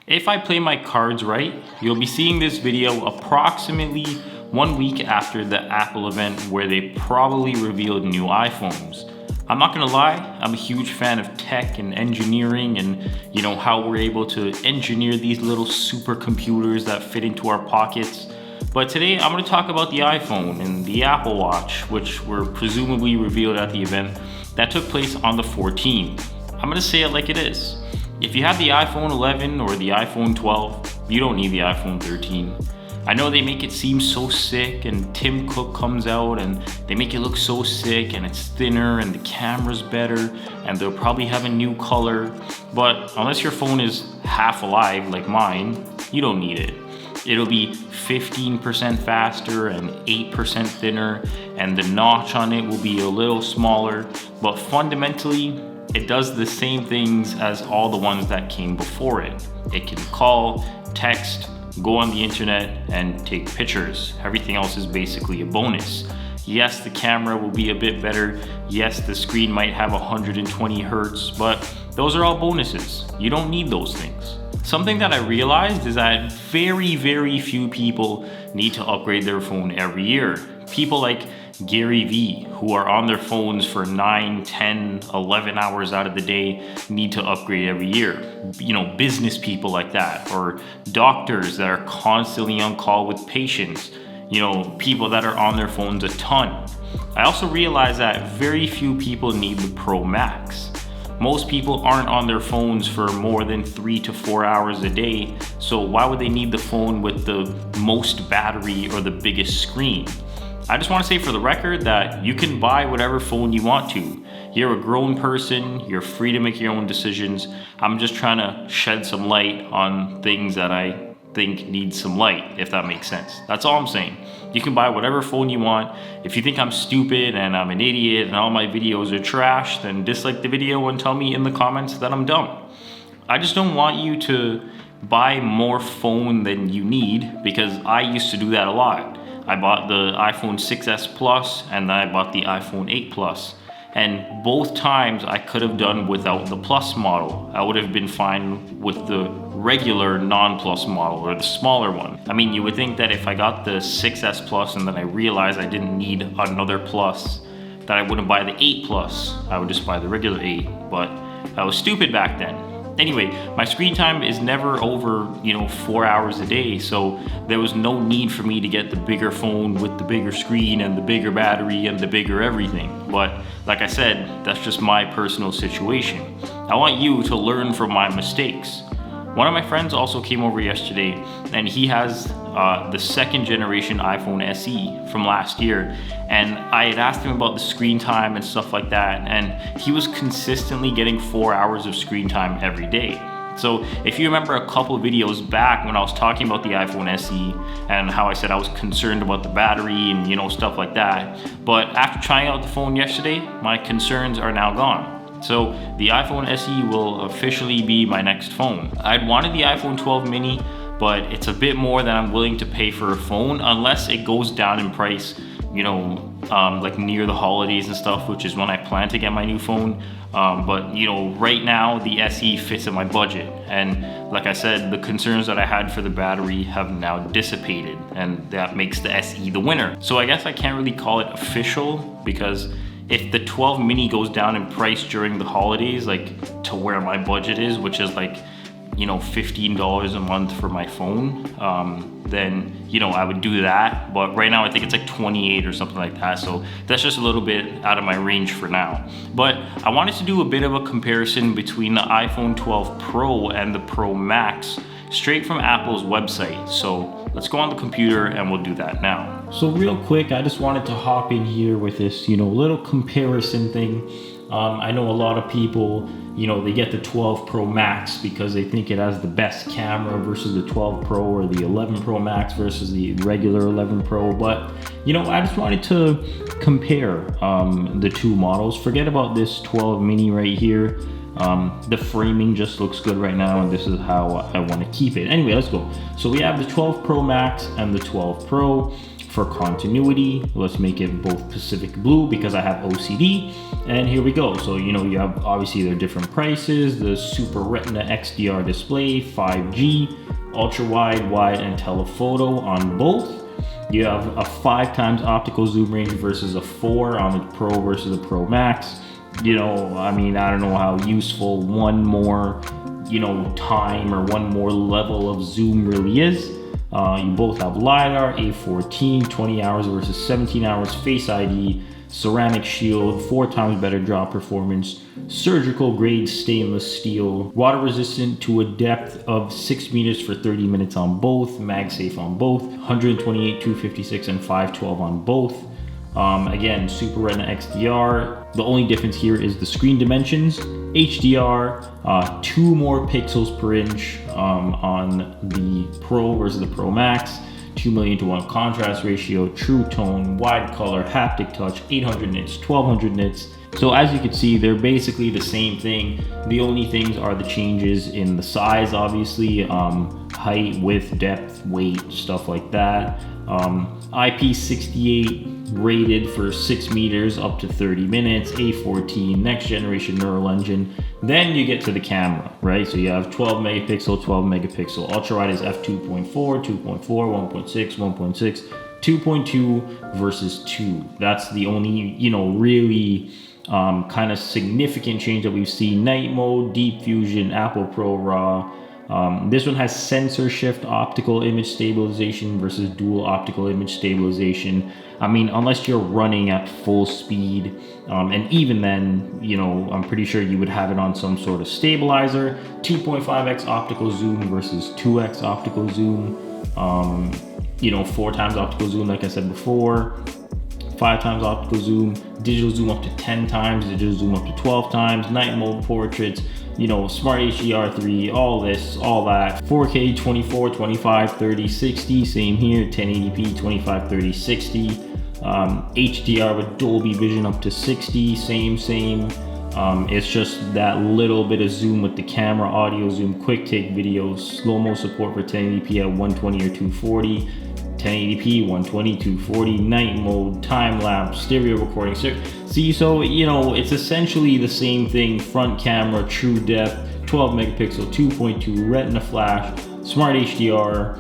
If I play my cards right, you'll be seeing this video approximately 1 week after the Apple event where they probably revealed new iPhones. I'm not gonna lie, I'm a huge fan of tech and engineering and how we're able to engineer these little supercomputers that fit into our pockets. But today I'm gonna talk about the iPhone and the Apple Watch, which were presumably revealed at the event that took place on the 14th. I'm gonna say it like it is. If you have the iPhone 11 or the iPhone 12, you don't need the iPhone 13. I know they make it seem so sick, and Tim Cook comes out and they make it look so sick, and it's thinner and the camera's better and they'll probably have a new color, but unless your phone is half alive like mine, you don't need it. It'll be 15% faster and 8% thinner, and the notch on it will be a little smaller, but fundamentally it does the same things as all the ones that came before it. It can call, text, go on the internet, and take pictures. Everything else is basically a bonus. Yes, the camera will be a bit better. Yes, the screen might have 120 hertz, but those are all bonuses. You don't need those things. Something that I realized is that very few people need to upgrade their phone every year. People like Gary Vee, who are on their phones for 9, 10, 11 hours out of the day, need to upgrade every year. Business people like that, or doctors that are constantly on call with patients, people that are on their phones a ton. I also realized that very few people need the Pro Max. Most people aren't on their phones for more than 3 to 4 hours a day, so why would they need the phone with the most battery or the biggest screen? I just want to say for the record that you can buy whatever phone you want to. You're a grown person, you're free to make your own decisions. I'm just trying to shed some light on things that I think need some light, if that makes sense. That's all I'm saying. You can buy whatever phone you want. If you think I'm stupid and I'm an idiot and all my videos are trash, then dislike the video and tell me in the comments that I'm dumb. I just don't want you to buy more phone than you need, because I used to do that a lot. I bought the iPhone 6s Plus and then I bought the iPhone 8 Plus. And both times I could have done without the Plus model. I would have been fine with the regular non-Plus model, or the smaller one. I mean, you would think that if I got the 6s Plus and then I realized I didn't need another Plus, that I wouldn't buy the 8 Plus. I would just buy the regular 8, but I was stupid back then. Anyway, my screen time is never over, 4 hours a day, so there was no need for me to get the bigger phone with the bigger screen and the bigger battery and the bigger everything. But like I said, that's just my personal situation. I want you to learn from my mistakes. One of my friends also came over yesterday, and he has the second generation iPhone SE from last year, and I had asked him about the screen time and stuff like that, and he was consistently getting 4 hours of screen time every day. So if you remember a couple of videos back when I was talking about the iPhone SE and how I said I was concerned about the battery and stuff like that, but after trying out the phone yesterday, my concerns are now gone. So the iPhone SE will officially be my next phone. I'd wanted the iPhone 12 mini, but it's a bit more than I'm willing to pay for a phone unless it goes down in price, like near the holidays and stuff, which is when I plan to get my new phone. But right now the SE fits in my budget. And like I said, the concerns that I had for the battery have now dissipated, and that makes the SE the winner. So I guess I can't really call it official, because if the 12 mini goes down in price during the holidays, like to where my budget is, which is like, $15 a month for my phone, then, I would do that. But right now I think it's like 28 or something like that. So that's just a little bit out of my range for now. But I wanted to do a bit of a comparison between the iPhone 12 Pro and the Pro Max straight from Apple's website. So let's go on the computer and we'll do that now. So real quick, I just wanted to hop in here with this, little comparison thing. I know a lot of people, they get the 12 Pro Max because they think it has the best camera versus the 12 Pro, or the 11 Pro Max versus the regular 11 Pro. But, I just wanted to compare the two models. Forget about this 12 mini right here. The framing just looks good right now, and this is how I want to keep it. Anyway, let's go. So we have the 12 Pro Max and the 12 Pro. For continuity, let's make it both Pacific Blue because I have OCD. And here we go. So, you know, you have obviously their different prices, the Super Retina XDR display, 5G, ultra wide, wide, and telephoto on both. You have a 5 times optical zoom range versus a 4 on the Pro versus the Pro Max. You know, I mean, I don't know how useful one more, you know, time or one more level of zoom really is. You both have LiDAR, A14, 20 hours versus 17 hours, Face ID, ceramic shield, 4 times better draw performance, surgical grade stainless steel, water resistant to a depth of 6 meters for 30 minutes on both, MagSafe on both, 128, 256, and 512 on both. Again, Super Retina XDR. The only difference here is the screen dimensions. HDR, 2 more pixels per inch on the Pro versus the Pro Max. 2 million to 1 contrast ratio, true tone, wide color, haptic touch, 800 nits, 1200 nits. So as you can see, they're basically the same thing. The only things are the changes in the size, obviously, height, width, depth, weight, stuff like that. IP68 rated for 6 meters up to 30 minutes, A14, next generation neural engine. Then you get to the camera, right? So you have 12 megapixel, 12 megapixel. Ultra wide is f2.4, 2.4, 1.6, 1.6, 2.2 versus 2. That's the only, you know, really kind of significant change that we've seen. Night mode, deep fusion, Apple Pro RAW. This one has sensor shift optical image stabilization versus dual optical image stabilization. I mean, unless you're running at full speed, and even then, you know, I'm pretty sure you would have it on some sort of stabilizer. 2.5x optical zoom versus 2x optical zoom. You know, 4 times optical zoom, like I said before. 5 times optical zoom, digital zoom up to 10 times, digital zoom up to 12 times, night mode portraits, you know, Smart HDR3, all this, all that. 4K, 24, 25, 30, 60, same here, 1080p, 25, 30, 60. HDR with Dolby Vision up to 60, same. It's just that little bit of zoom with the camera, audio zoom, quick take video, slow-mo support for 1080p at 120 or 240. 1080p, 120, 240, night mode, time lapse, stereo recording. See, so, you know, it's essentially the same thing. Front camera, true depth, 12 megapixel, 2.2, retina flash, smart HDR.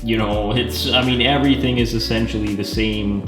You know, it's, I mean, everything is essentially the same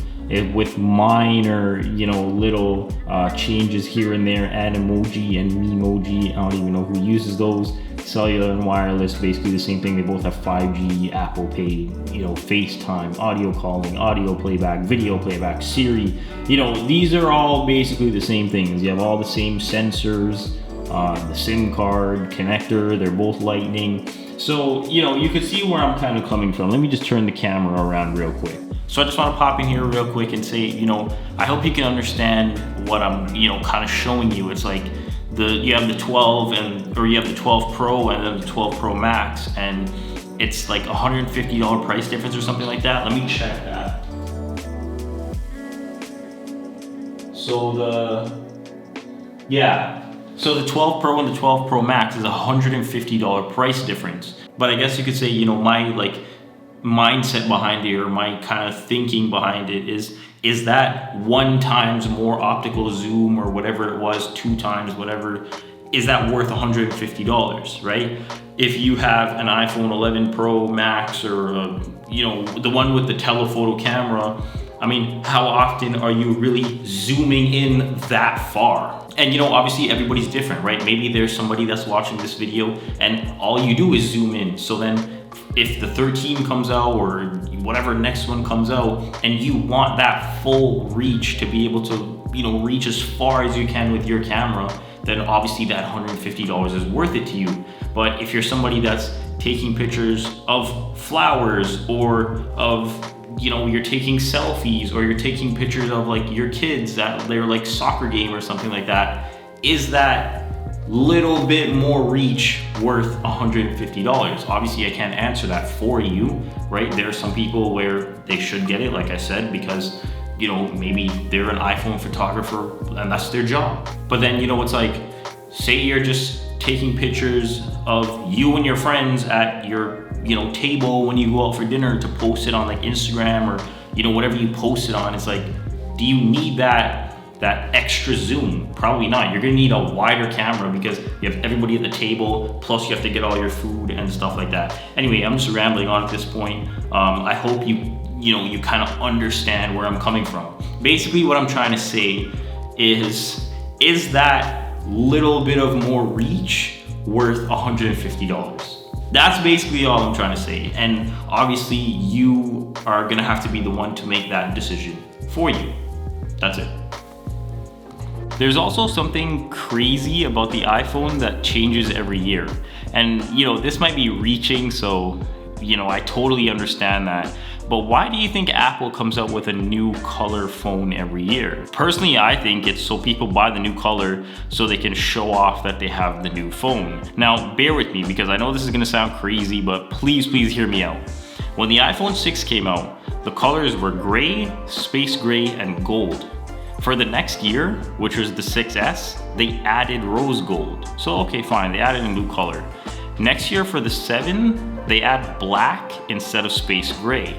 with minor, you know, little changes here and there. Animoji and Memoji, I don't even know who uses those. Cellular and wireless, basically the same thing. They both have 5G, Apple Pay, you know, FaceTime, audio calling, audio playback, video playback, Siri. You know, these are all basically the same things. You have all the same sensors, the SIM card, connector, they're both Lightning. So, you know, you can see where I'm kind of coming from. Let me just turn the camera around real quick. So I just want to pop in here real quick and say, you know, I hope you can understand what I'm, you know, kind of showing you. It's like, you have the 12 or you have the 12 Pro and then the 12 Pro Max, and it's like $150 price difference or something like that. Let me check that. So the 12 Pro and the 12 Pro Max is $150 price difference. But I guess you could say, you know, my like mindset behind it, or my kind of thinking behind it is that 1 times more optical zoom or whatever it was, 2 times whatever, is that worth $150, right? If you have an iPhone 11 Pro Max or you know, the one with the telephoto camera, I mean, how often are you really zooming in that far? And you know, obviously everybody's different, right? Maybe there's somebody that's watching this video and all you do is zoom in. So then if the 13 comes out or whatever next one comes out and you want that full reach to be able to, you know, reach as far as you can with your camera, then obviously that $150 is worth it to you. But if you're somebody that's taking pictures of flowers or of, you know, you're taking selfies or you're taking pictures of like your kids that they're like soccer game or something like that, is that little bit more reach worth $150? Obviously I can't answer that for you, right? There are some people where they should get it, like I said, because, you know, maybe they're an iPhone photographer and that's their job. But then, you know, it's like, say you're just taking pictures of you and your friends at your, table when you go out for dinner to post it on like Instagram or, whatever you post it on. It's like, do you need that extra zoom? Probably not. You're gonna need a wider camera because you have everybody at the table, plus you have to get all your food and stuff like that. Anyway, I'm just rambling on at this point. I hope you kind of understand where I'm coming from. Basically what I'm trying to say is that little bit of more reach worth $150? That's basically all I'm trying to say. And obviously you are gonna have to be the one to make that decision for you. That's it. There's also something crazy about the iPhone that changes every year. And this might be reaching, so I totally understand that. But why do you think Apple comes out with a new color phone every year? Personally, I think it's so people buy the new color so they can show off that they have the new phone. Now, bear with me because I know this is gonna sound crazy, but please hear me out. When the iPhone 6 came out, the colors were gray, space gray, and gold. For the next year, which was the 6S, they added rose gold. So okay, fine, they added a new color. Next year for the 7, they add black instead of space gray.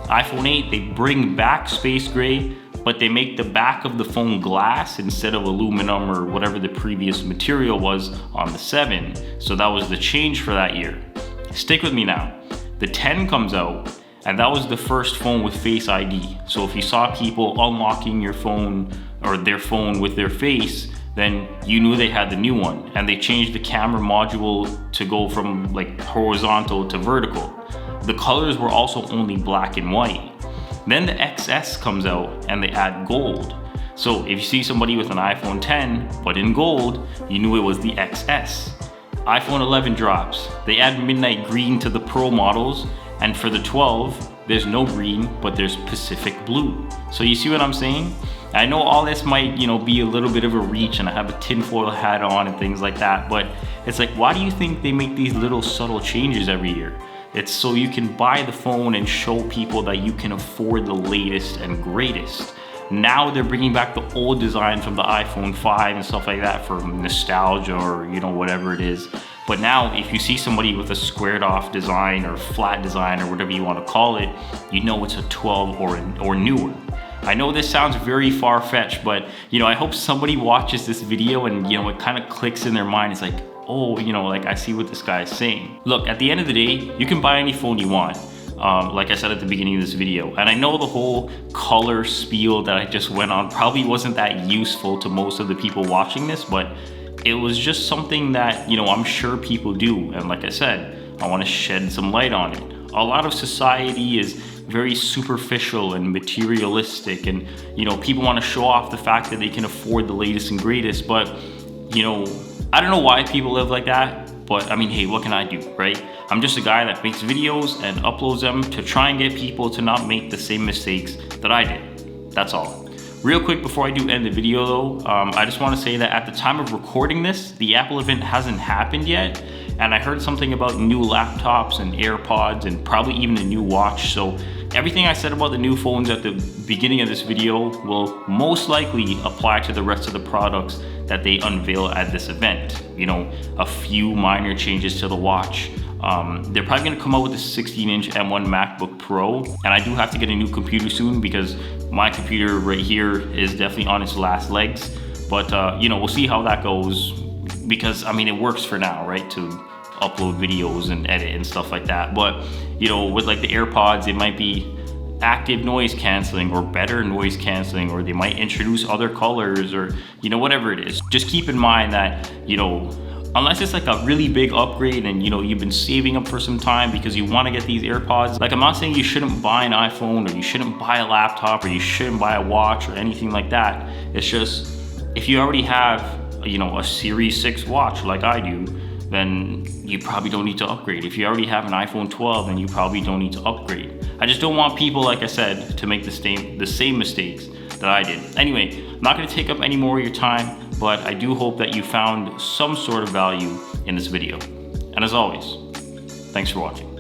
iPhone 8, they bring back space gray, but they make the back of the phone glass instead of aluminum or whatever the previous material was on the 7. So that was the change for that year. Stick with me now. The 10 comes out, and that was the first phone with Face ID. So if you saw people unlocking your phone or their phone with their face, then you knew they had the new one. And they changed the camera module to go from like horizontal to vertical. The colors were also only black and white. Then the XS comes out and they add gold. So if you see somebody with an iPhone 10, but in gold, you knew it was the XS. iPhone 11 drops. They add midnight green to the Pro models, and for the 12, there's no green, but there's Pacific blue. So you see what I'm saying? I know all this might, be a little bit of a reach, and I have a tinfoil hat on and things like that, but it's like, why do you think they make these little subtle changes every year? It's so you can buy the phone and show people that you can afford the latest and greatest. Now they're bringing back the old design from the iPhone 5 and stuff like that for nostalgia or whatever it is. But now if you see somebody with a squared off design or flat design or whatever you want to call it, it's a 12 or newer. I know this sounds very far-fetched, but I hope somebody watches this video and it kind of clicks in their mind. It's like, oh, I see what this guy is saying. Look, at the end of the day, you can buy any phone you want. Like I said at the beginning of this video. And I know the whole color spiel that I just went on probably wasn't that useful to most of the people watching this, but it was just something that, I'm sure people do. And like I said, I want to shed some light on it. A lot of society is very superficial and materialistic, and people want to show off the fact that they can afford the latest and greatest, but I don't know why people live like that. But I mean, hey, what can I do, right? I'm just a guy that makes videos and uploads them to try and get people to not make the same mistakes that I did. That's all. Real quick before I do end the video though, I just want to say that at the time of recording this, the Apple event hasn't happened yet. And I heard something about new laptops and Airpods and probably even a new watch. So everything I said about the new phones at the beginning of this video will most likely apply to the rest of the products that they unveil at this event. A few minor changes to the watch. They're probably gonna come out with a 16-inch M1 MacBook Pro, and I do have to get a new computer soon because my computer right here is definitely on its last legs. But we'll see how that goes, because I mean, it works for now, right, to upload videos and edit and stuff like that. But with like the AirPods, it might be active noise canceling or better noise canceling, or they might introduce other colors, or whatever it is. Just keep in mind that unless it's like a really big upgrade and you've been saving up for some time because you want to get these AirPods, like I'm not saying you shouldn't buy an iPhone or you shouldn't buy a laptop or you shouldn't buy a watch or anything like that. It's just, if you already have a Series 6 watch like I do, then you probably don't need to upgrade. If you already have an iPhone 12, then you probably don't need to upgrade. I just don't want people, like I said, to make the same mistakes that I did. Anyway, I'm not gonna take up any more of your time, but I do hope that you found some sort of value in this video. And as always, thanks for watching.